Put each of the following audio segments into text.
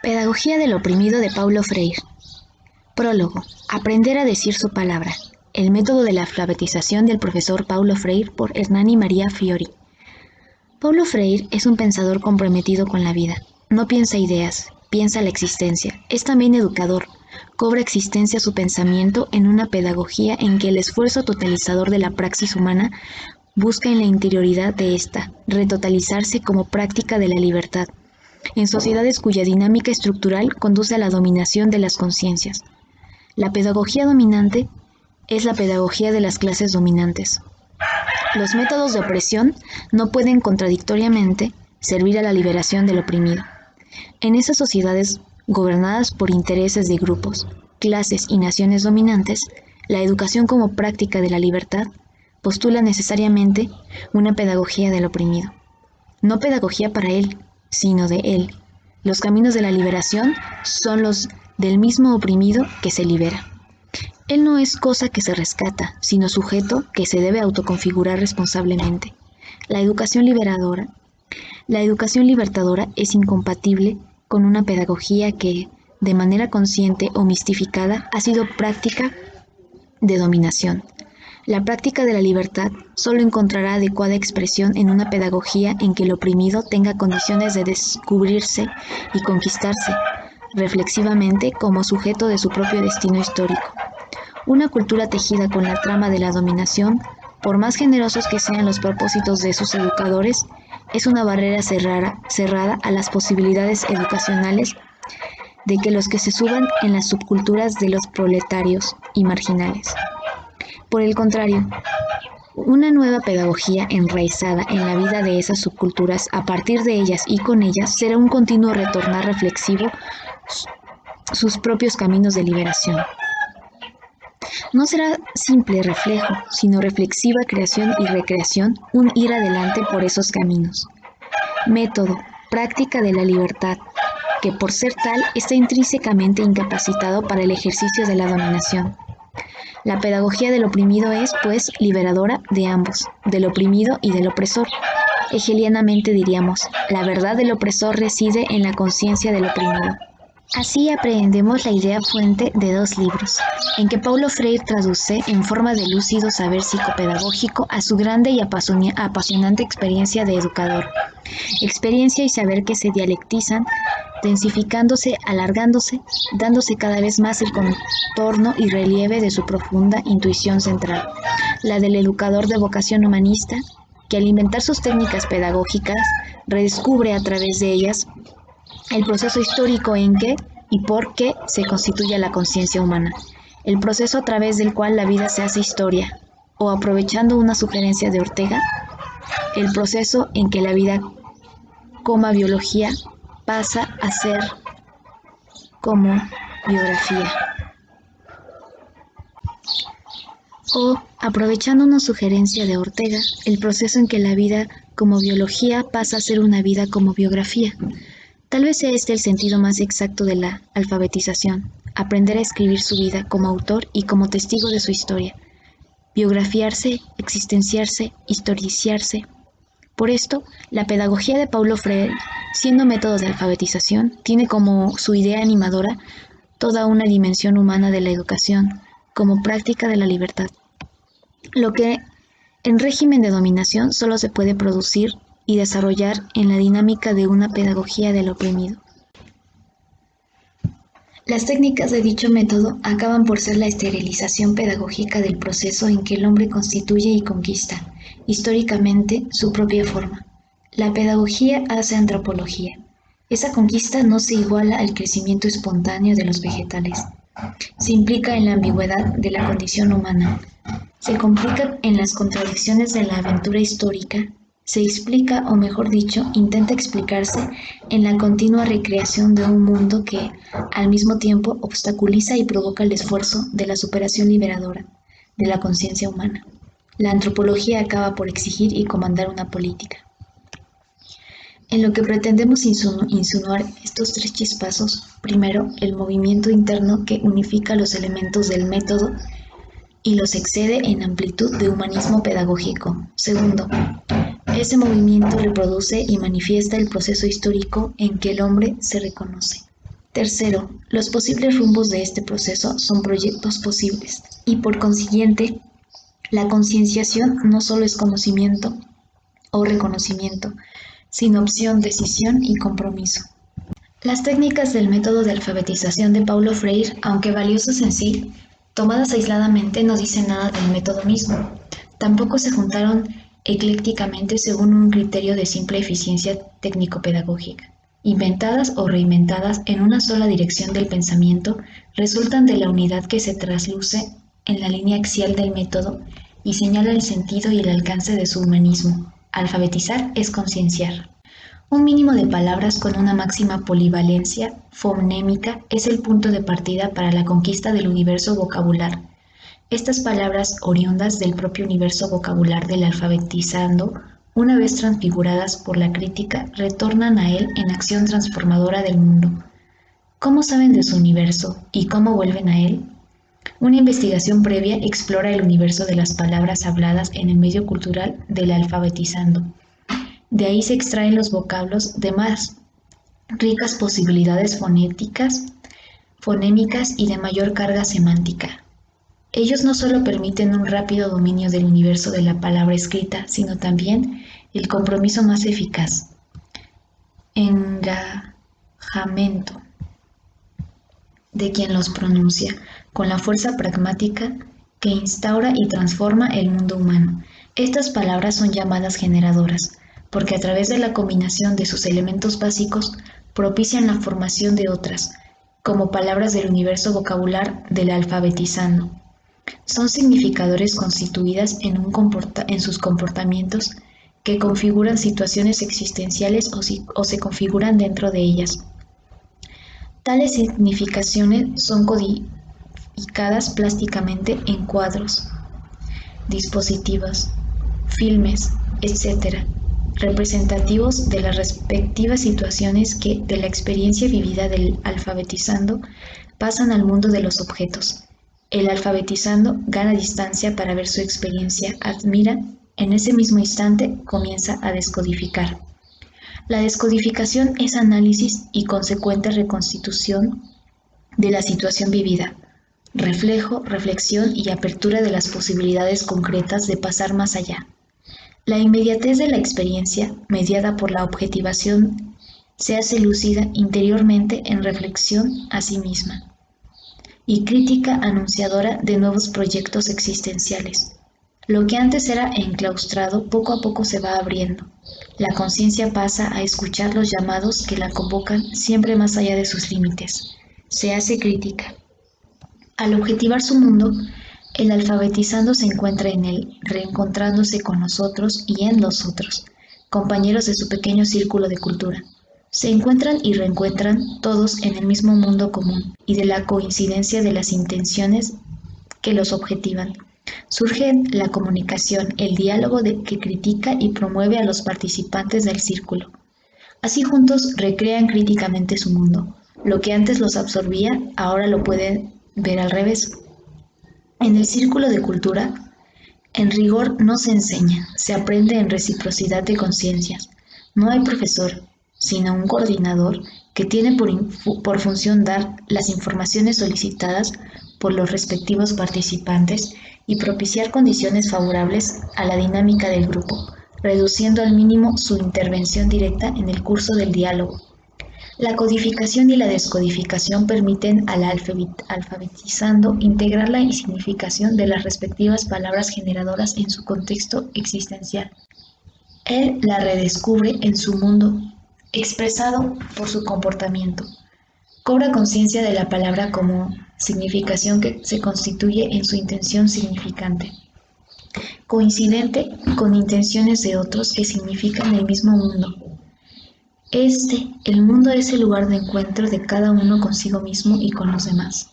Pedagogía del oprimido de Paulo Freire. Prólogo. Aprender a decir su palabra. El método de la alfabetización del profesor Paulo Freire por Hernani María Fiori. Paulo Freire es un pensador comprometido con la vida. No piensa ideas, piensa la existencia. Es también educador. Cobra existencia su pensamiento en una pedagogía en que el esfuerzo totalizador de la praxis humana busca en la interioridad de ésta retotalizarse como práctica de la libertad, en sociedades cuya dinámica estructural conduce a la dominación de las conciencias. La pedagogía dominante es la pedagogía de las clases dominantes. Los métodos de opresión no pueden contradictoriamente servir a la liberación del oprimido. En esas sociedades gobernadas por intereses de grupos, clases y naciones dominantes, la educación como práctica de la libertad postula necesariamente una pedagogía del oprimido. No pedagogía para él, sino de él. Los caminos de la liberación son los del mismo oprimido que se libera. Él no es cosa que se rescata, sino sujeto que se debe autoconfigurar responsablemente. La educación libertadora es incompatible con una pedagogía que, de manera consciente o mistificada, ha sido práctica de dominación. La práctica de la libertad solo encontrará adecuada expresión en una pedagogía en que el oprimido tenga condiciones de descubrirse y conquistarse reflexivamente como sujeto de su propio destino histórico. Una cultura tejida con la trama de la dominación, por más generosos que sean los propósitos de sus educadores, es una barrera cerrada a las posibilidades educacionales de que los que se suban en las subculturas de los proletarios y marginales. Por el contrario, una nueva pedagogía enraizada en la vida de esas subculturas, a partir de ellas y con ellas, será un continuo retornar reflexivo sus propios caminos de liberación. No será simple reflejo, sino reflexiva creación y recreación, un ir adelante por esos caminos. Método, práctica de la libertad, que por ser tal está intrínsecamente incapacitado para el ejercicio de la dominación. La pedagogía del oprimido es, pues, liberadora de ambos, del oprimido y del opresor. Hegelianamente diríamos, la verdad del opresor reside en la conciencia del oprimido. Así aprehendemos la idea fuente de dos libros, en que Paulo Freire traduce en forma de lúcido saber psicopedagógico a su grande y apasionante experiencia de educador. Experiencia y saber que se dialectizan, densificándose, alargándose, dándose cada vez más el contorno y relieve de su profunda intuición central, la del educador de vocación humanista, que al inventar sus técnicas pedagógicas, redescubre a través de ellas el proceso histórico en que y por qué se constituye la conciencia humana, el proceso a través del cual la vida se hace historia, o aprovechando una sugerencia de Ortega, el proceso en que la vida como biología pasa a ser como biografía. O, aprovechando una sugerencia de Ortega, el proceso en que la vida como biología pasa a ser una vida como biografía. Tal vez sea este el sentido más exacto de la alfabetización, aprender a escribir su vida como autor y como testigo de su historia, biografiarse, existenciarse, historiciarse. Por esto, la pedagogía de Paulo Freire, siendo método de alfabetización, tiene como su idea animadora toda una dimensión humana de la educación, como práctica de la libertad. Lo que en régimen de dominación solo se puede producir y desarrollar en la dinámica de una pedagogía del oprimido. Las técnicas de dicho método acaban por ser la esterilización pedagógica del proceso en que el hombre constituye y conquista, históricamente, su propia forma. La pedagogía hace antropología. Esa conquista no se iguala al crecimiento espontáneo de los vegetales. Se implica en la ambigüedad de la condición humana. Se complica en las contradicciones de la aventura histórica. Se explica, o mejor dicho, intenta explicarse en la continua recreación de un mundo que, al mismo tiempo, obstaculiza y provoca el esfuerzo de la superación liberadora de la conciencia humana. La antropología acaba por exigir y comandar una política. En lo que pretendemos insinuar estos tres chispazos, primero, el movimiento interno que unifica los elementos del método y los excede en amplitud de humanismo pedagógico. Segundo, ese movimiento reproduce y manifiesta el proceso histórico en que el hombre se reconoce. Tercero, los posibles rumbos de este proceso son proyectos posibles y por consiguiente, la concienciación no solo es conocimiento o reconocimiento, sino opción, decisión y compromiso. Las técnicas del método de alfabetización de Paulo Freire, aunque valiosas en sí, tomadas aisladamente no dicen nada del método mismo. Tampoco se juntaron eclécticamente según un criterio de simple eficiencia técnico-pedagógica. Inventadas o reinventadas en una sola dirección del pensamiento, resultan de la unidad que se trasluce en la línea axial del método y señala el sentido y el alcance de su humanismo. Alfabetizar es concienciar. Un mínimo de palabras con una máxima polivalencia fonémica es el punto de partida para la conquista del universo vocabular. Estas palabras oriundas del propio universo vocabular del alfabetizando, una vez transfiguradas por la crítica, retornan a él en acción transformadora del mundo. ¿Cómo saben de su universo y cómo vuelven a él? Una investigación previa explora el universo de las palabras habladas en el medio cultural del alfabetizando. De ahí se extraen los vocablos de más ricas posibilidades fonéticas, fonémicas y de mayor carga semántica. Ellos no solo permiten un rápido dominio del universo de la palabra escrita, sino también el compromiso más eficaz, engajamiento de quien los pronuncia, con la fuerza pragmática que instaura y transforma el mundo humano. Estas palabras son llamadas generadoras, porque a través de la combinación de sus elementos básicos propician la formación de otras, como palabras del universo vocabular del alfabetizando. Son significadores constituidas en sus comportamientos que configuran situaciones existenciales o se configuran dentro de ellas. Tales significaciones son codificadas plásticamente en cuadros, dispositivos, filmes, etc., representativos de las respectivas situaciones que, de la experiencia vivida del alfabetizando, pasan al mundo de los objetos. El alfabetizando gana distancia para ver su experiencia, admira, en ese mismo instante comienza a descodificar. La descodificación es análisis y consecuente reconstitución de la situación vivida, reflejo, reflexión y apertura de las posibilidades concretas de pasar más allá. La inmediatez de la experiencia, mediada por la objetivación, se hace lúcida interiormente en reflexión a sí misma y crítica anunciadora de nuevos proyectos existenciales. Lo que antes era enclaustrado poco a poco se va abriendo. La conciencia pasa a escuchar los llamados que la convocan siempre más allá de sus límites. Se hace crítica. Al objetivar su mundo, el alfabetizando se encuentra en él, reencontrándose con nosotros y en los otros, compañeros de su pequeño círculo de cultura. Se encuentran y reencuentran todos en el mismo mundo común y de la coincidencia de las intenciones que los objetivan. Surge la comunicación, el diálogo que critica y promueve a los participantes del círculo. Así juntos recrean críticamente su mundo. Lo que antes los absorbía, ahora lo pueden ver al revés. En el círculo de cultura, en rigor no se enseña, se aprende en reciprocidad de conciencias. No hay profesor, sino un coordinador que tiene por función dar las informaciones solicitadas por los respectivos participantes y propiciar condiciones favorables a la dinámica del grupo, reduciendo al mínimo su intervención directa en el curso del diálogo. La codificación y la descodificación permiten al alfabetizando integrar la significación de las respectivas palabras generadoras en su contexto existencial. Él la redescubre en su mundo, expresado por su comportamiento. Cobra conciencia de la palabra como significación que se constituye en su intención significante, coincidente con intenciones de otros que significan el mismo mundo. El mundo es el lugar de encuentro de cada uno consigo mismo y con los demás.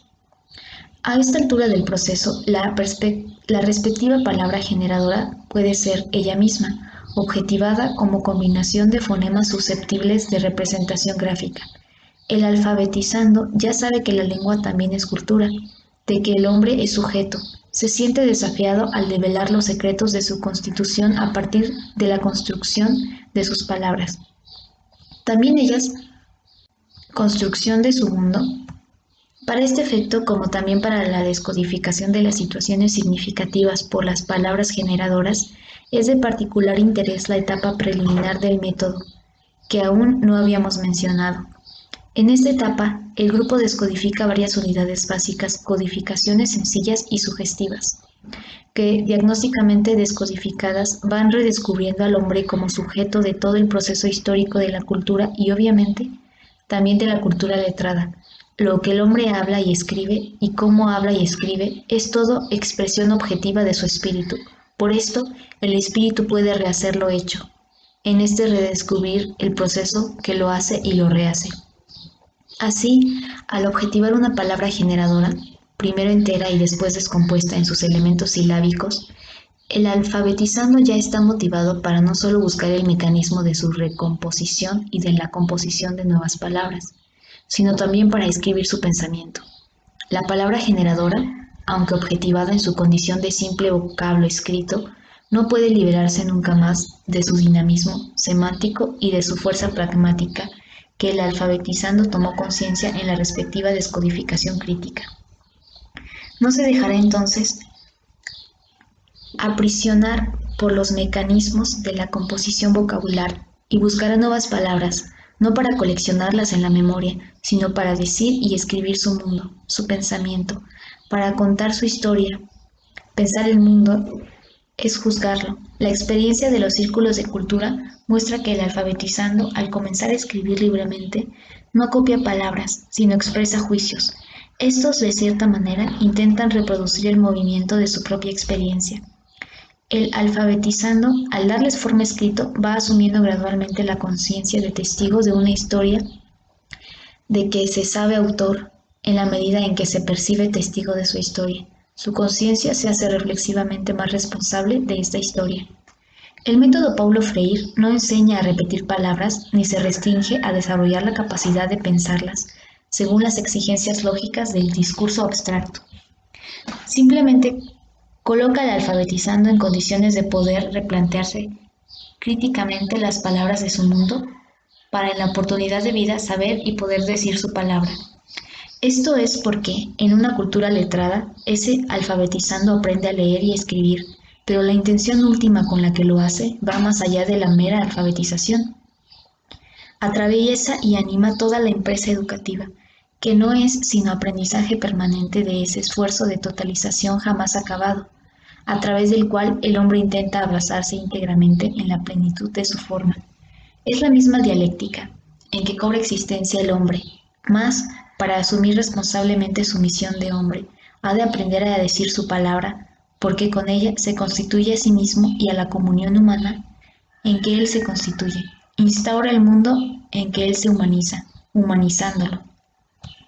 A esta altura del proceso, la respectiva palabra generadora puede ser ella misma, objetivada como combinación de fonemas susceptibles de representación gráfica. El alfabetizando ya sabe que la lengua también es cultura, de que el hombre es sujeto, se siente desafiado al develar los secretos de su constitución a partir de la construcción de sus palabras. También ellas construcción de su mundo. Para este efecto, como también para la descodificación de las situaciones significativas por las palabras generadoras, es de particular interés la etapa preliminar del método, que aún no habíamos mencionado. En esta etapa, el grupo descodifica varias unidades básicas, codificaciones sencillas y sugestivas, que, diagnósticamente descodificadas, van redescubriendo al hombre como sujeto de todo el proceso histórico de la cultura y, obviamente, también de la cultura letrada. Lo que el hombre habla y escribe, y cómo habla y escribe, es todo expresión objetiva de su espíritu. Por esto, el espíritu puede rehacer lo hecho. En este redescubrir el proceso que lo hace y lo rehace. Así, al objetivar una palabra generadora, primero entera y después descompuesta en sus elementos silábicos, el alfabetizando ya está motivado para no solo buscar el mecanismo de su recomposición y de la composición de nuevas palabras, sino también para escribir su pensamiento. La palabra generadora, aunque objetivada en su condición de simple vocablo escrito, no puede liberarse nunca más de su dinamismo semántico y de su fuerza pragmática que el alfabetizando tomó conciencia en la respectiva descodificación crítica. No se dejará entonces aprisionar por los mecanismos de la composición vocabular y buscará nuevas palabras, no para coleccionarlas en la memoria, sino para decir y escribir su mundo, su pensamiento, para contar su historia. Pensar el mundo es juzgarlo. La experiencia de los círculos de cultura muestra que el alfabetizando, al comenzar a escribir libremente, no copia palabras, sino expresa juicios. Estos, de cierta manera, intentan reproducir el movimiento de su propia experiencia. El alfabetizando, al darles forma escrito, va asumiendo gradualmente la conciencia de testigos de una historia de que se sabe autor en la medida en que se percibe testigo de su historia. Su conciencia se hace reflexivamente más responsable de esta historia. El método Paulo Freire no enseña a repetir palabras ni se restringe a desarrollar la capacidad de pensarlas según las exigencias lógicas del discurso abstracto. Simplemente coloca al alfabetizando en condiciones de poder replantearse críticamente las palabras de su mundo para en la oportunidad de vida saber y poder decir su palabra. Esto es porque, en una cultura letrada, ese alfabetizando aprende a leer y escribir, pero la intención última con la que lo hace va más allá de la mera alfabetización. Atraviesa y anima toda la empresa educativa, que no es sino aprendizaje permanente de ese esfuerzo de totalización jamás acabado, a través del cual el hombre intenta abrazarse íntegramente en la plenitud de su forma. Es la misma dialéctica, en que cobra existencia el hombre, mas, para asumir responsablemente su misión de hombre, ha de aprender a decir su palabra, porque con ella se constituye a sí mismo y a la comunión humana en que él se constituye. Instaura el mundo en que él se humaniza, humanizándolo.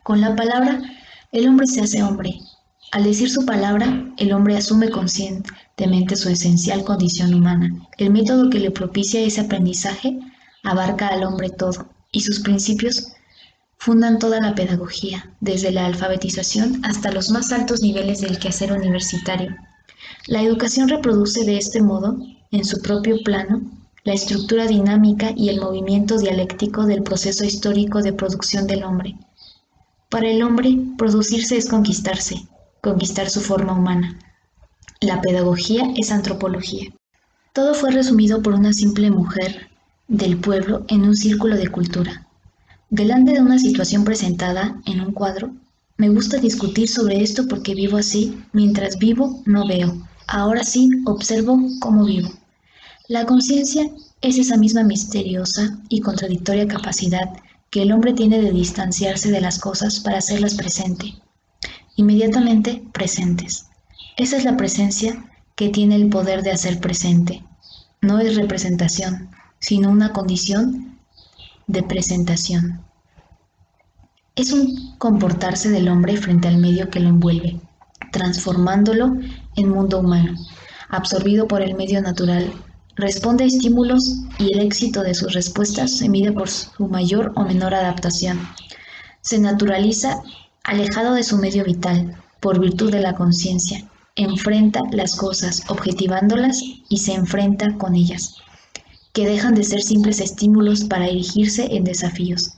Con la palabra, el hombre se hace hombre. Al decir su palabra, el hombre asume conscientemente su esencial condición humana. El método que le propicia ese aprendizaje abarca al hombre todo, y sus principios fundan toda la pedagogía, desde la alfabetización hasta los más altos niveles del quehacer universitario. La educación reproduce de este modo, en su propio plano, la estructura dinámica y el movimiento dialéctico del proceso histórico de producción del hombre. Para el hombre, producirse es conquistarse, conquistar su forma humana. La pedagogía es antropología. Todo fue resumido por una simple mujer del pueblo en un círculo de cultura. Delante de una situación presentada en un cuadro, me gusta discutir sobre esto porque vivo así, mientras vivo no veo. Ahora sí observo cómo vivo. La conciencia es esa misma misteriosa y contradictoria capacidad que el hombre tiene de distanciarse de las cosas para hacerlas presente, inmediatamente presentes. Esa es la presencia que tiene el poder de hacer presente. No es representación, sino una condición de presentación. Es un comportarse del hombre frente al medio que lo envuelve, transformándolo en mundo humano, absorbido por el medio natural. Responde a estímulos y el éxito de sus respuestas se mide por su mayor o menor adaptación. Se naturaliza alejado de su medio vital, por virtud de la conciencia. Enfrenta las cosas, objetivándolas y se enfrenta con ellas, que dejan de ser simples estímulos para erigirse en desafíos.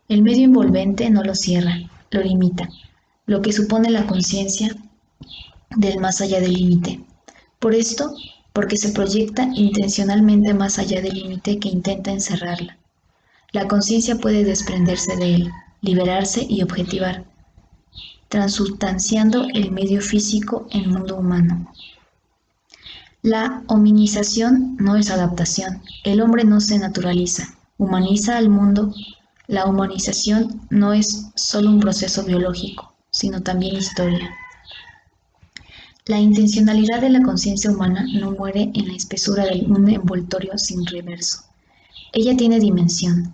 El medio envolvente no lo cierra, lo limita, lo que supone la conciencia del más allá del límite. Por esto, porque se proyecta intencionalmente más allá del límite que intenta encerrarla. La conciencia puede desprenderse de él, liberarse y objetivar, transustanciando el medio físico en mundo humano. La hominización no es adaptación. El hombre no se naturaliza, humaniza al mundo. La humanización no es solo un proceso biológico, sino también historia. La intencionalidad de la conciencia humana no muere en la espesura de un envoltorio sin reverso. Ella tiene dimensión,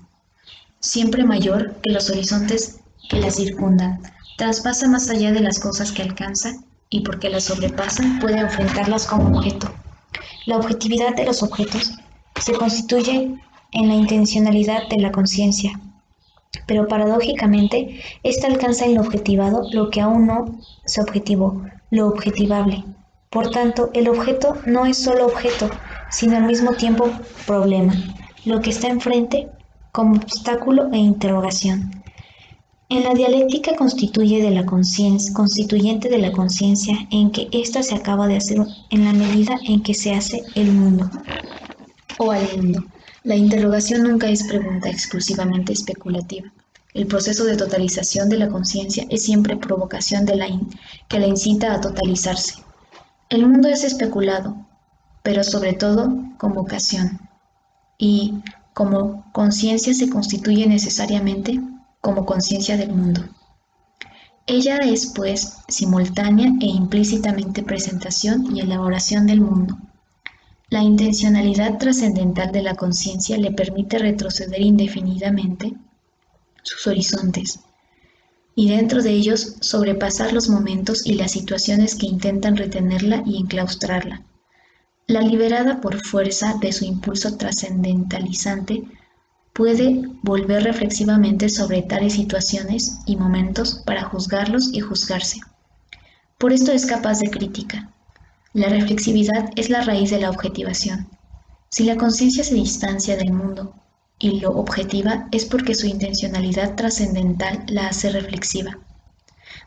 siempre mayor que los horizontes que la circundan, traspasa más allá de las cosas que alcanza y porque las sobrepasa puede enfrentarlas como objeto. La objetividad de los objetos se constituye en la intencionalidad de la conciencia, pero paradójicamente, ésta alcanza en lo objetivado lo que aún no se objetivó, lo objetivable. Por tanto, el objeto no es solo objeto, sino al mismo tiempo problema, lo que está enfrente como obstáculo e interrogación. En la dialéctica constituyente de la conciencia, en que ésta se acaba de hacer en la medida en que se hace el mundo o al mundo. La interrogación nunca es pregunta exclusivamente especulativa. El proceso de totalización de la conciencia es siempre provocación que la incita a totalizarse. El mundo es especulado, pero sobre todo como ocasión, y como conciencia se constituye necesariamente como conciencia del mundo. Ella es, pues, simultánea e implícitamente presentación y elaboración del mundo. La intencionalidad trascendental de la conciencia le permite retroceder indefinidamente sus horizontes y dentro de ellos sobrepasar los momentos y las situaciones que intentan retenerla y enclaustrarla. La liberada por fuerza de su impulso trascendentalizante puede volver reflexivamente sobre tales situaciones y momentos para juzgarlos y juzgarse. Por esto es capaz de crítica. La reflexividad es la raíz de la objetivación. Si la conciencia se distancia del mundo y lo objetiva es porque su intencionalidad trascendental la hace reflexiva.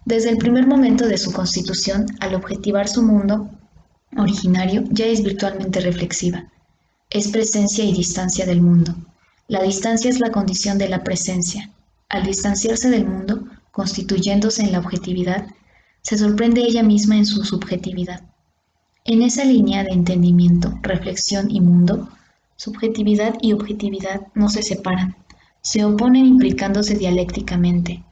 Desde el primer momento de su constitución, al objetivar su mundo originario, ya es virtualmente reflexiva. Es presencia y distancia del mundo. La distancia es la condición de la presencia. Al distanciarse del mundo, constituyéndose en la objetividad, se sorprende ella misma en su subjetividad. En esa línea de entendimiento, reflexión y mundo, subjetividad y objetividad no se separan, se oponen implicándose dialécticamente.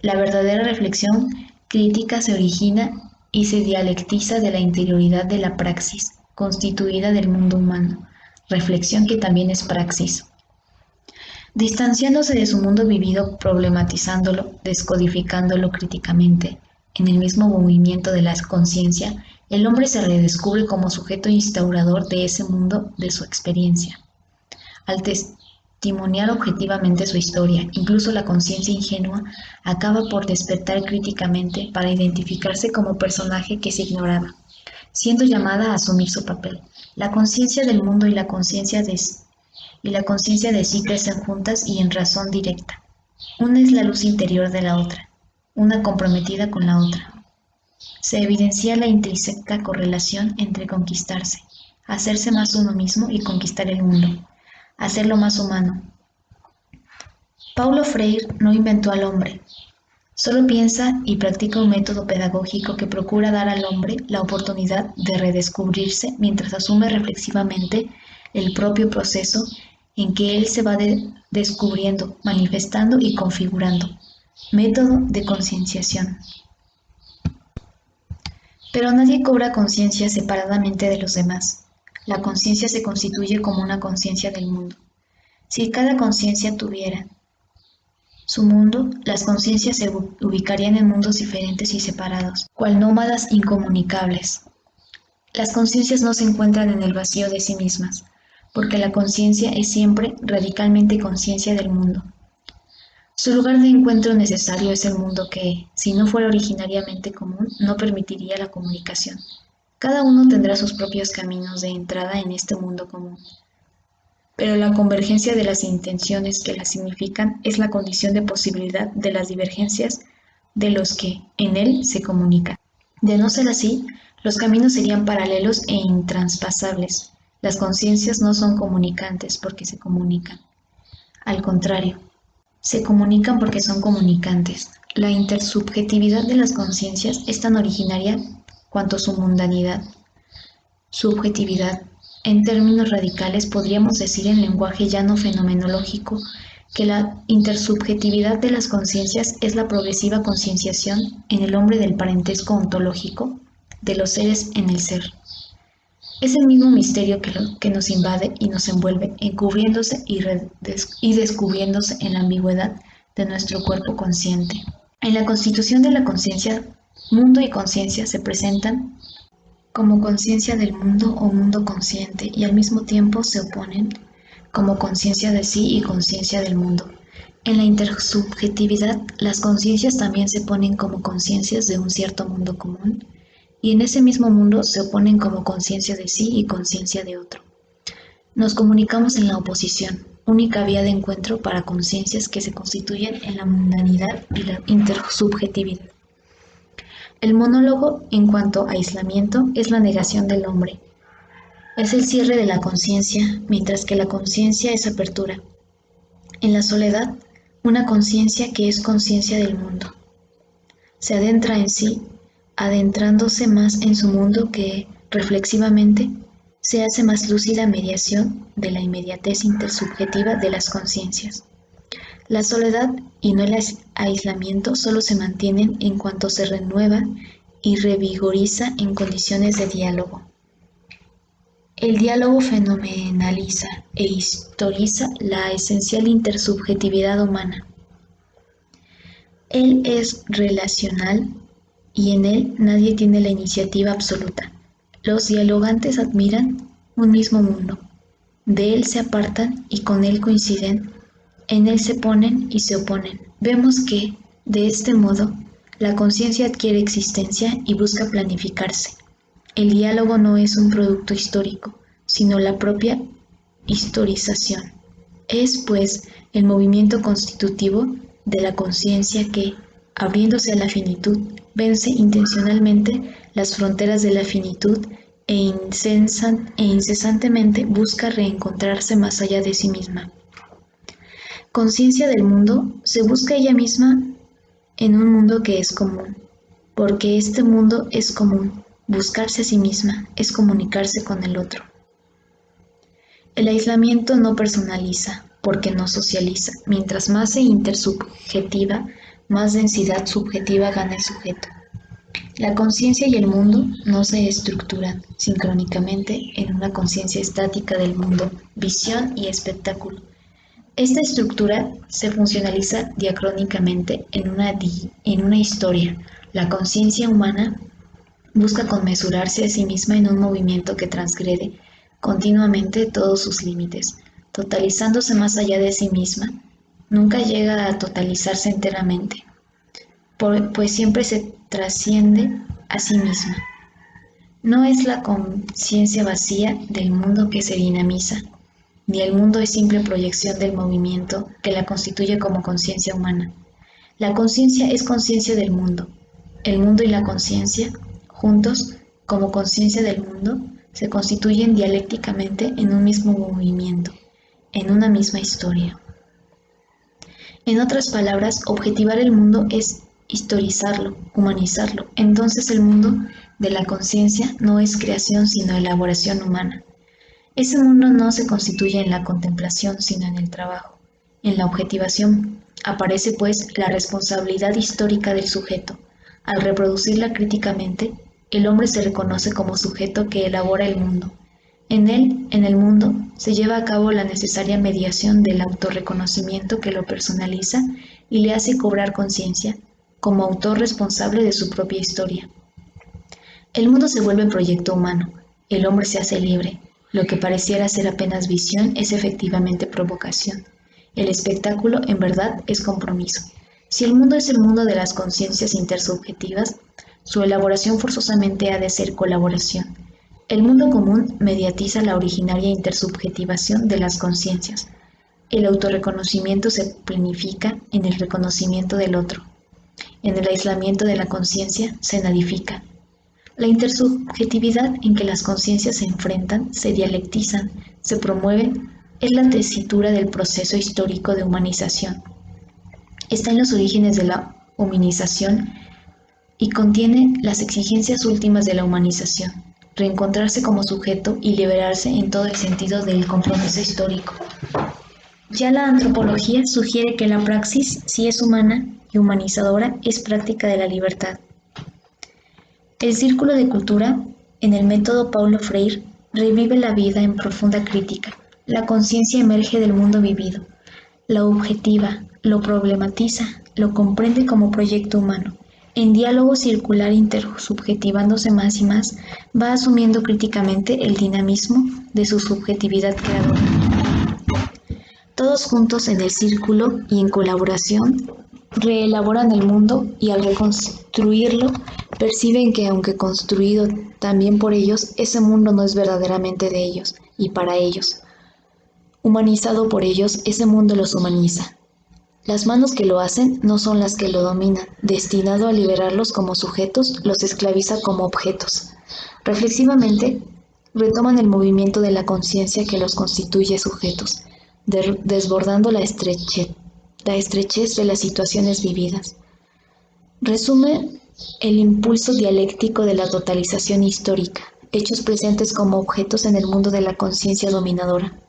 La verdadera reflexión crítica se origina y se dialectiza de la interioridad de la praxis, constituida del mundo humano, reflexión que también es praxis. Distanciándose de su mundo vivido, problematizándolo, descodificándolo críticamente, en el mismo movimiento de la conciencia, el hombre se redescubre como sujeto instaurador de ese mundo de su experiencia. Al testimoniar objetivamente su historia, incluso la conciencia ingenua acaba por despertar críticamente para identificarse como personaje que se ignoraba, siendo llamada a asumir su papel. La conciencia del mundo y la conciencia de sí crecen juntas y en razón directa. Una es la luz interior de la otra, una comprometida con la otra. Se evidencia la intrínseca correlación entre conquistarse, hacerse más uno mismo y conquistar el mundo, hacerlo más humano. Paulo Freire no inventó al hombre, solo piensa y practica un método pedagógico que procura dar al hombre la oportunidad de redescubrirse mientras asume reflexivamente el propio proceso en que él se va descubriendo, manifestando y configurando. Método de concienciación. Pero nadie cobra conciencia separadamente de los demás. La conciencia se constituye como una conciencia del mundo. Si cada conciencia tuviera su mundo, las conciencias se ubicarían en mundos diferentes y separados, cual nómadas incomunicables. Las conciencias no se encuentran en el vacío de sí mismas, porque la conciencia es siempre radicalmente conciencia del mundo. Su lugar de encuentro necesario es el mundo que, si no fuera originariamente común, no permitiría la comunicación. Cada uno tendrá sus propios caminos de entrada en este mundo común. pero la convergencia de las intenciones que las significan es la condición de posibilidad de las divergencias de los que en él se comunican. De no ser así, los caminos serían paralelos e intraspasables. Las conciencias no son comunicantes porque se comunican. Al contrario, se comunican porque son comunicantes. La intersubjetividad de las conciencias es tan originaria cuanto su mundanidad. Subjetividad. En términos radicales podríamos decir en lenguaje llano fenomenológico que la intersubjetividad de las conciencias es la progresiva concienciación en el hombre del parentesco ontológico de los seres en el ser. Es el mismo misterio que nos invade y nos envuelve, encubriéndose y descubriéndose en la ambigüedad de nuestro cuerpo consciente. En la constitución de la conciencia, mundo y conciencia se presentan como conciencia del mundo o mundo consciente y al mismo tiempo se oponen como conciencia de sí y conciencia del mundo. En la intersubjetividad, las conciencias también se ponen como conciencias de un cierto mundo común y en ese mismo mundo se oponen como conciencia de sí y conciencia de otro. Nos comunicamos en la oposición, única vía de encuentro para conciencias que se constituyen en la mundanidad y la intersubjetividad. El monólogo, en cuanto a aislamiento, es la negación del hombre. Es el cierre de la conciencia, mientras que la conciencia es apertura. En la soledad, una conciencia que es conciencia del mundo. Se adentra en sí, adentrándose más en su mundo que, reflexivamente, se hace más lúcida mediación de la inmediatez intersubjetiva de las conciencias. La soledad y no el aislamiento solo se mantienen en cuanto se renueva y revigoriza en condiciones de diálogo. El diálogo fenomenaliza e historiza la esencial intersubjetividad humana. Él es relacional y en él nadie tiene la iniciativa absoluta. Los dialogantes admiran un mismo mundo. De él se apartan y con él coinciden. En él se ponen y se oponen. Vemos que, de este modo, la conciencia adquiere existencia y busca planificarse. El diálogo no es un producto histórico, sino la propia historización. Es, pues, el movimiento constitutivo de la conciencia que, abriéndose a la finitud, vence intencionalmente las fronteras de la finitud e incesantemente busca reencontrarse más allá de sí misma. Conciencia del mundo se busca ella misma en un mundo que es común, porque este mundo es común. Buscarse a sí misma es comunicarse con el otro. El aislamiento no personaliza, porque no socializa. Mientras más se intersubjetiva, más densidad subjetiva gana el sujeto. La conciencia y el mundo no se estructuran sincrónicamente en una conciencia estática del mundo, visión y espectáculo. Esta estructura se funcionaliza diacrónicamente en una historia. La conciencia humana busca conmesurarse a sí misma en un movimiento que transgrede continuamente todos sus límites, totalizándose más allá de sí misma. Nunca llega a totalizarse enteramente, pues siempre se trasciende a sí misma. No es la conciencia vacía del mundo que se dinamiza, ni el mundo es simple proyección del movimiento que la constituye como conciencia humana. La conciencia es conciencia del mundo. El mundo y la conciencia, juntos, como conciencia del mundo, se constituyen dialécticamente en un mismo movimiento, en una misma historia. En otras palabras, objetivar el mundo es historizarlo, humanizarlo. Entonces el mundo de la conciencia no es creación sino elaboración humana. Ese mundo no se constituye en la contemplación sino en el trabajo, en la objetivación. Aparece pues la responsabilidad histórica del sujeto. Al reproducirla críticamente, el hombre se reconoce como sujeto que elabora el mundo. En él, en el mundo, se lleva a cabo la necesaria mediación del autorreconocimiento que lo personaliza y le hace cobrar conciencia, como autor responsable de su propia historia. El mundo se vuelve proyecto humano, el hombre se hace libre, lo que pareciera ser apenas visión es efectivamente provocación. El espectáculo, en verdad, es compromiso. Si el mundo es el mundo de las conciencias intersubjetivas, su elaboración forzosamente ha de ser colaboración. El mundo común mediatiza la originaria intersubjetivación de las conciencias. El autorreconocimiento se planifica en el reconocimiento del otro. En el aislamiento de la conciencia se nadifica. La intersubjetividad en que las conciencias se enfrentan, se dialectizan, se promueven, es la tesitura del proceso histórico de humanización. Está en los orígenes de la humanización y contiene las exigencias últimas de la humanización, reencontrarse como sujeto y liberarse en todo el sentido del compromiso histórico. Ya la antropología sugiere que la praxis, si es humana y humanizadora, es práctica de la libertad. El círculo de cultura, en el método Paulo Freire, revive la vida en profunda crítica. La conciencia emerge del mundo vivido, la objetiva, lo problematiza, lo comprende como proyecto humano. En diálogo circular intersubjetivándose más y más, va asumiendo críticamente el dinamismo de su subjetividad creadora. Todos juntos en el círculo y en colaboración reelaboran el mundo y al reconstruirlo perciben que aunque construido también por ellos, ese mundo no es verdaderamente de ellos y para ellos. Humanizado por ellos, ese mundo los humaniza. Las manos que lo hacen no son las que lo dominan, destinado a liberarlos como sujetos, los esclaviza como objetos. Reflexivamente, retoman el movimiento de la conciencia que los constituye sujetos, desbordando la estrechez de las situaciones vividas. Resume el impulso dialéctico de la totalización histórica, hechos presentes como objetos en el mundo de la conciencia dominadora.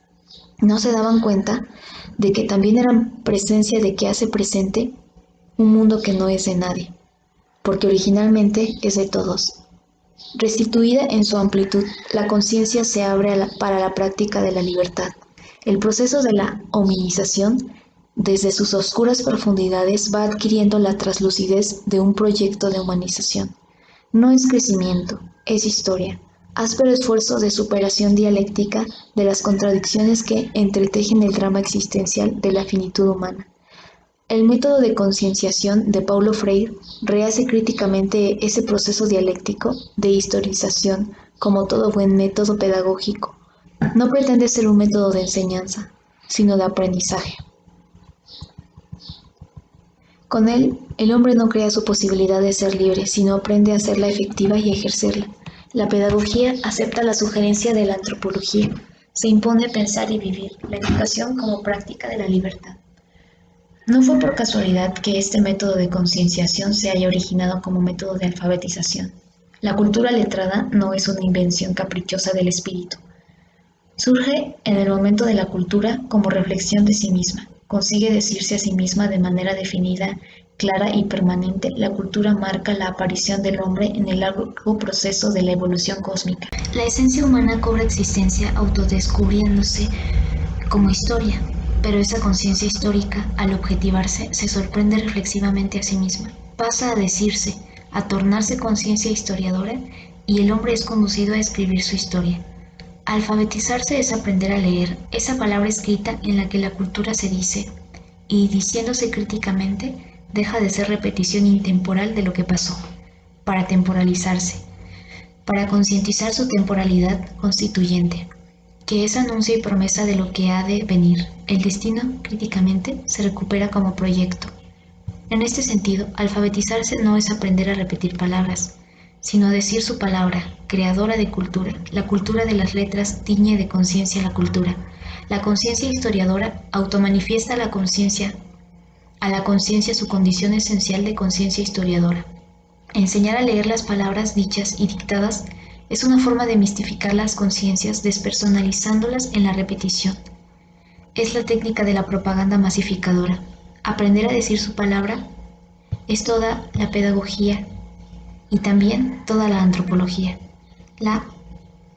No se daban cuenta de que también eran presencia de que hace presente un mundo que no es de nadie, porque originalmente es de todos. Restituida en su amplitud, la conciencia se abre para la práctica de la libertad. El proceso de la hominización, desde sus oscuras profundidades, va adquiriendo la traslucidez de un proyecto de humanización. No es crecimiento, es historia, áspero esfuerzo de superación dialéctica de las contradicciones que entretejen el drama existencial de la finitud humana. El método de concienciación de Paulo Freire rehace críticamente ese proceso dialéctico de historización como todo buen método pedagógico. No pretende ser un método de enseñanza, sino de aprendizaje. Con él, el hombre no crea su posibilidad de ser libre, sino aprende a hacerla efectiva y a ejercerla. La pedagogía acepta la sugerencia de la antropología. Se impone pensar y vivir la educación como práctica de la libertad. No fue por casualidad que este método de concienciación se haya originado como método de alfabetización. La cultura letrada no es una invención caprichosa del espíritu. Surge en el momento de la cultura como reflexión de sí misma. Consigue decirse a sí misma de manera definida, clara y permanente. La cultura marca la aparición del hombre en el largo proceso de la evolución cósmica. La esencia humana cobra existencia autodescubriéndose como historia, pero esa conciencia histórica, al objetivarse, se sorprende reflexivamente a sí misma. Pasa a decirse, a tornarse conciencia historiadora, y el hombre es conducido a escribir su historia. Alfabetizarse es aprender a leer esa palabra escrita en la que la cultura se dice, y diciéndose críticamente, deja de ser repetición intemporal de lo que pasó, para temporalizarse, para concientizar su temporalidad constituyente, que es anuncio y promesa de lo que ha de venir. El destino, críticamente, se recupera como proyecto. En este sentido, alfabetizarse no es aprender a repetir palabras, sino decir su palabra, creadora de cultura. La cultura de las letras tiñe de conciencia la cultura. La conciencia historiadora automanifiesta a la conciencia su condición esencial de conciencia historiadora. Enseñar a leer las palabras dichas y dictadas es una forma de mistificar las conciencias despersonalizándolas en la repetición. Es la técnica de la propaganda masificadora. Aprender a decir su palabra es toda la pedagogía y también toda la antropología. La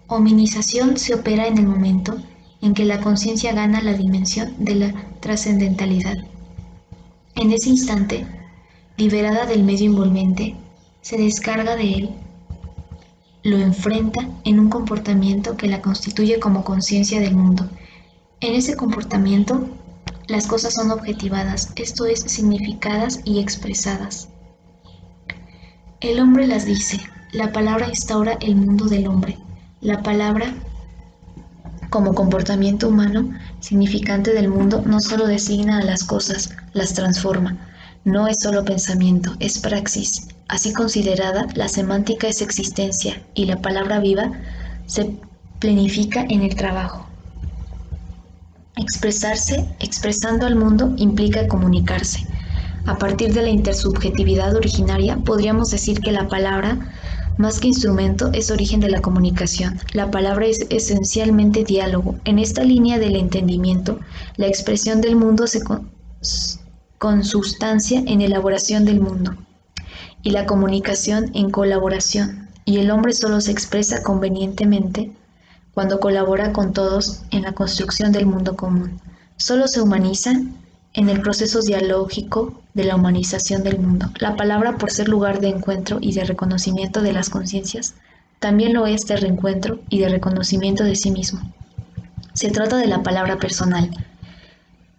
hominización se opera en el momento en que la conciencia gana la dimensión de la trascendentalidad. En ese instante, liberada del medio envolvente, se descarga de él, lo enfrenta en un comportamiento que la constituye como conciencia del mundo. En ese comportamiento, las cosas son objetivadas, esto es, significadas y expresadas. El hombre las dice, la palabra instaura el mundo del hombre, La palabra, como comportamiento humano, significante del mundo, no solo designa a las cosas, las transforma. No es solo pensamiento, es praxis. Así considerada, la semántica es existencia y la palabra viva se plenifica en el trabajo. Expresarse, expresando al mundo, implica comunicarse. A partir de la intersubjetividad originaria, podríamos decir que la palabra, más que instrumento, es origen de la comunicación. La palabra es esencialmente diálogo. En esta línea del entendimiento, la expresión del mundo se consustancia en elaboración del mundo y la comunicación en colaboración, y el hombre solo se expresa convenientemente cuando colabora con todos en la construcción del mundo común. Solo se humaniza en el proceso dialógico de la humanización del mundo. La palabra, por ser lugar de encuentro y de reconocimiento de las conciencias, también lo es de reencuentro y de reconocimiento de sí mismo. Se trata de la palabra personal,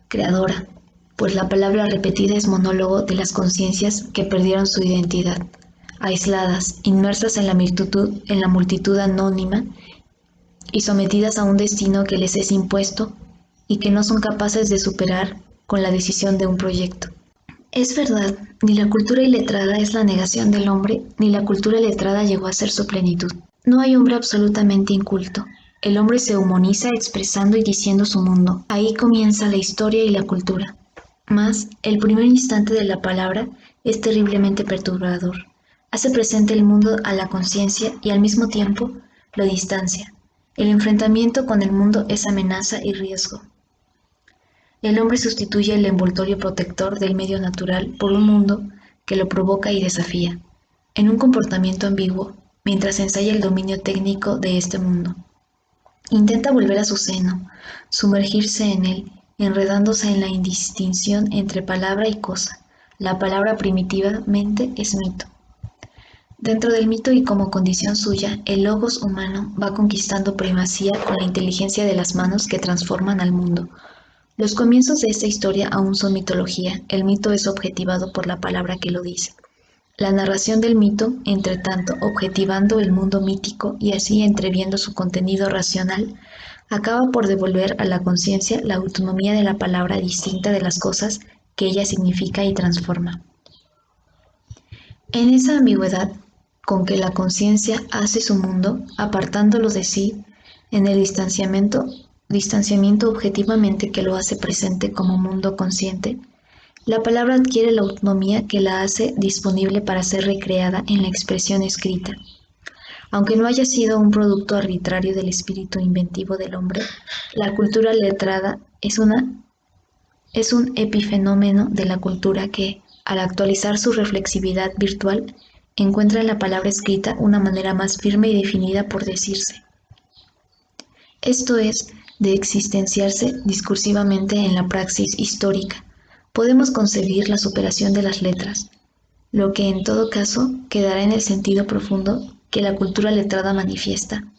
creadora, pues la palabra repetida es monólogo de las conciencias que perdieron su identidad, aisladas, inmersas en la multitud anónima y sometidas a un destino que les es impuesto y que no son capaces de superar con la decisión de un proyecto. Es verdad, ni la cultura iletrada es la negación del hombre, ni la cultura letrada llegó a ser su plenitud. No hay hombre absolutamente inculto. El hombre se humaniza expresando y diciendo su mundo. Ahí comienza la historia y la cultura. Mas, el primer instante de la palabra es terriblemente perturbador. Hace presente el mundo a la conciencia y al mismo tiempo lo distancia. El enfrentamiento con el mundo es amenaza y riesgo. El hombre sustituye el envoltorio protector del medio natural por un mundo que lo provoca y desafía, en un comportamiento ambiguo, mientras ensaya el dominio técnico de este mundo. Intenta volver a su seno, sumergirse en él, enredándose en la indistinción entre palabra y cosa. La palabra primitivamente es mito. Dentro del mito y como condición suya, el logos humano va conquistando primacía con la inteligencia de las manos que transforman al mundo. Los comienzos de esta historia aún son mitología, el mito es objetivado por la palabra que lo dice. La narración del mito, entre tanto, objetivando el mundo mítico y así entreviendo su contenido racional, acaba por devolver a la conciencia la autonomía de la palabra distinta de las cosas que ella significa y transforma. En esa ambigüedad con que la conciencia hace su mundo, apartándolo de sí, en el distanciamiento objetivamente que lo hace presente como mundo consciente, la palabra adquiere la autonomía que la hace disponible para ser recreada en la expresión escrita. Aunque no haya sido un producto arbitrario del espíritu inventivo del hombre, la cultura letrada es un epifenómeno de la cultura que, al actualizar su reflexividad virtual, encuentra en la palabra escrita una manera más firme y definida por decirse. Esto es, de existenciarse discursivamente en la praxis histórica. Podemos concebir la superación de las letras, lo que en todo caso quedará en el sentido profundo que la cultura letrada manifiesta.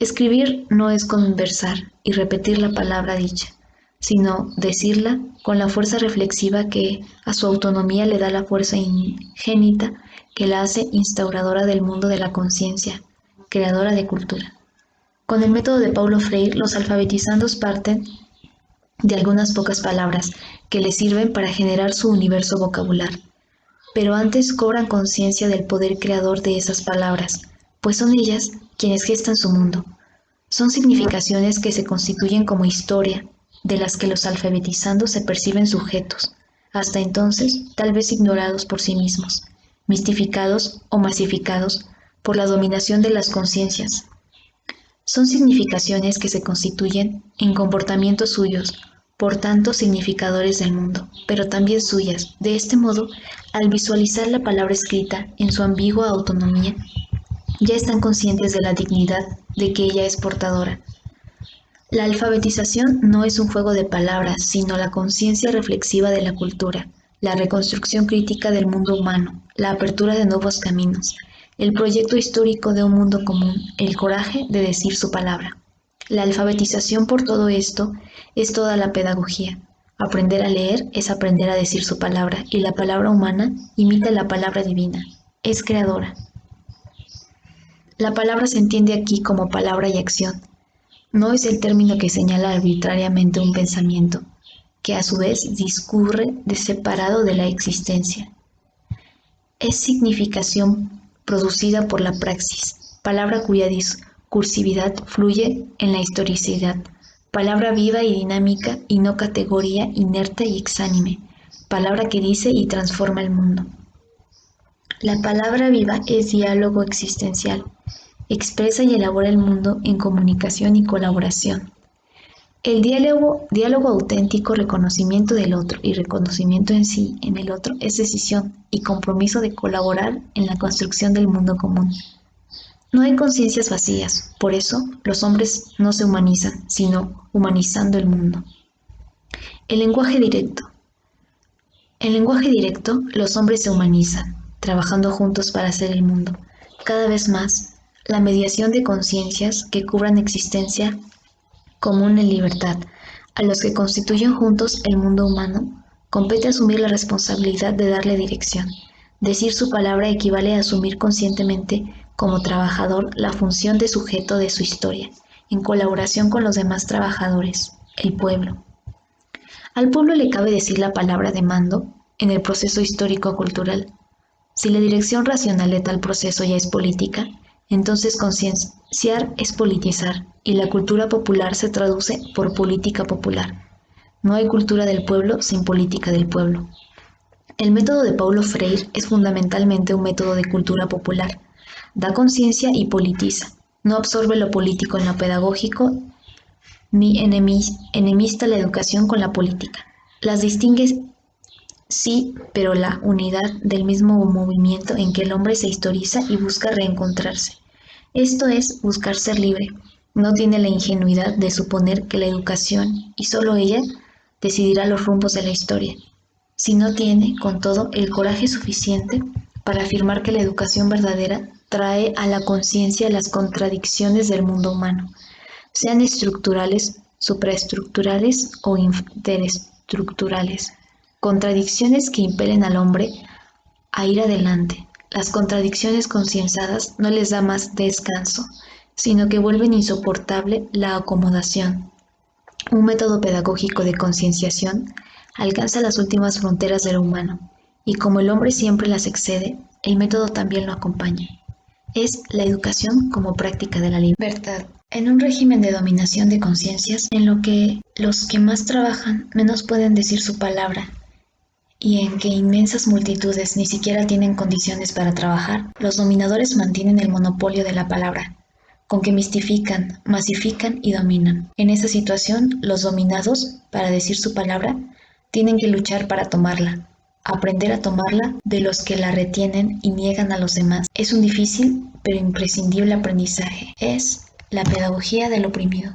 Escribir no es conversar y repetir la palabra dicha, sino decirla con la fuerza reflexiva que a su autonomía le da la fuerza ingénita que la hace instauradora del mundo de la conciencia, creadora de cultura. Con el método de Paulo Freire, los alfabetizandos parten de algunas pocas palabras que les sirven para generar su universo vocabular, pero antes cobran conciencia del poder creador de esas palabras, pues son ellas quienes gestan su mundo. Son significaciones que se constituyen como historia, de las que los alfabetizandos se perciben sujetos, hasta entonces tal vez ignorados por sí mismos, mistificados o masificados por la dominación de las conciencias. Son significaciones que se constituyen en comportamientos suyos, por tanto significadores del mundo, pero también suyas. De este modo, al visualizar la palabra escrita en su ambigua autonomía, ya están conscientes de la dignidad de que ella es portadora. La alfabetización no es un juego de palabras, sino la conciencia reflexiva de la cultura, la reconstrucción crítica del mundo humano, la apertura de nuevos caminos, el proyecto histórico de un mundo común, el coraje de decir su palabra. La alfabetización por todo esto es toda la pedagogía. Aprender a leer es aprender a decir su palabra, y la palabra humana imita la palabra divina, es creadora. La palabra se entiende aquí como palabra y acción. No es el término que señala arbitrariamente un pensamiento, que a su vez discurre separado de la existencia. Es significación producida por la praxis, palabra cuya discursividad fluye en la historicidad, palabra viva y dinámica y no categoría inerte y exánime, palabra que dice y transforma el mundo. La palabra viva es diálogo existencial, expresa y elabora el mundo en comunicación y colaboración. El diálogo auténtico, reconocimiento del otro y reconocimiento en sí, en el otro, es decisión y compromiso de colaborar en la construcción del mundo común. No hay conciencias vacías, por eso los hombres no se humanizan, sino humanizando el mundo. El lenguaje directo. En lenguaje directo, los hombres se humanizan, trabajando juntos para hacer el mundo, cada vez más, la mediación de conciencias que cubran existencia común en libertad. A los que constituyen juntos el mundo humano, compete asumir la responsabilidad de darle dirección. Decir su palabra equivale a asumir conscientemente como trabajador la función de sujeto de su historia, en colaboración con los demás trabajadores, el pueblo. Al pueblo le cabe decir la palabra de mando en el proceso histórico-cultural. Si la dirección racional de tal proceso ya es política, entonces concienciar es politizar, y la cultura popular se traduce por política popular. No hay cultura del pueblo sin política del pueblo. El método de Paulo Freire es fundamentalmente un método de cultura popular. Da conciencia y politiza. No absorbe lo político en lo pedagógico, ni enemista la educación con la política. Las distingue sí, pero la unidad del mismo movimiento en que el hombre se historiza y busca reencontrarse. Esto es buscar ser libre. No tiene la ingenuidad de suponer que la educación, y solo ella, decidirá los rumbos de la historia, si no tiene, con todo, el coraje suficiente para afirmar que la educación verdadera trae a la conciencia las contradicciones del mundo humano, sean estructurales, supraestructurales o interestrukturales, contradicciones que impelen al hombre a ir adelante. Las contradicciones concienzadas no les da más descanso, sino que vuelven insoportable la acomodación. Un método pedagógico de concienciación alcanza las últimas fronteras de lo humano, y como el hombre siempre las excede, el método también lo acompaña. Es la educación como práctica de la libertad. En un régimen de dominación de conciencias, en lo que los que más trabajan menos pueden decir su palabra, y en que inmensas multitudes ni siquiera tienen condiciones para trabajar, los dominadores mantienen el monopolio de la palabra, con que mistifican, masifican y dominan. En esa situación, los dominados, para decir su palabra, tienen que luchar para tomarla, aprender a tomarla de los que la retienen y niegan a los demás. Es un difícil pero imprescindible aprendizaje. Es la pedagogía del oprimido.